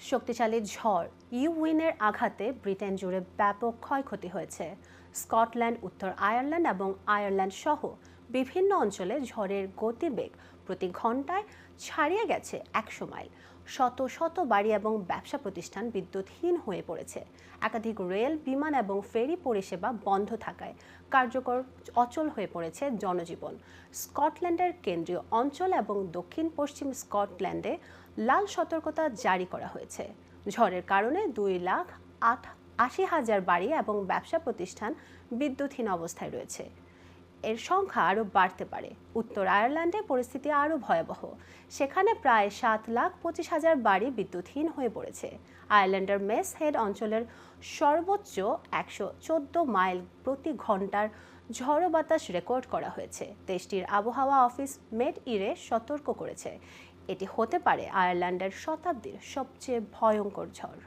শক্তিশালী ঝড় ইউইনের আঘাতে ব্রিটেন জুড়ে ব্যাপক ক্ষয়ক্ষতি হয়েছে। স্কটল্যান্ড, উত্তর আয়ারল্যান্ড এবং আয়ারল্যান্ড সহ বিভিন্ন অঞ্চলে ঝড়ের গতিবেগ প্রতি ঘন্টায় ছাড়িয়ে গেছে 100 মাইল। শত শত বাড়ি এবং ব্যবসা প্রতিষ্ঠান বিদ্যুৎহীন হয়ে পড়েছে। একাধিক রেল, বিমান এবং ফেরি পরিষেবা বন্ধ থাকায় কার্যকর অচল হয়ে পড়েছে জনজীবন। স্কটল্যান্ডের কেন্দ্রীয় অঞ্চল এবং দক্ষিণ পশ্চিম স্কটল্যান্ডে লাল সতর্কতা জারি করা হয়েছে। ঝড়ের কারণে 2,80,000 বাড়ি এবং ব্যবসা প্রতিষ্ঠান বিদ্যুৎহীন অবস্থায় রয়েছে। এর সংখ্যা আরও বাড়তে পারে। উত্তর আয়ারল্যান্ডে পরিস্থিতি আরও ভয়াবহ। সেখানে প্রায় 7,25,000 বাড়ি বিদ্যুৎহীন হয়ে পড়েছে। আয়ারল্যান্ডের মেস হেড অঞ্চলের সর্বোচ্চ 114 মাইল প্রতি ঘন্টার ঝড়ো বাতাস রেকর্ড করা হয়েছে। দেশটির আবহাওয়া অফিস মেড ইরে সতর্ক করেছে, এটি হতে পারে আয়ারল্যান্ডের শতাব্দীর সবচেয়ে ভয়ঙ্কর ঝড়।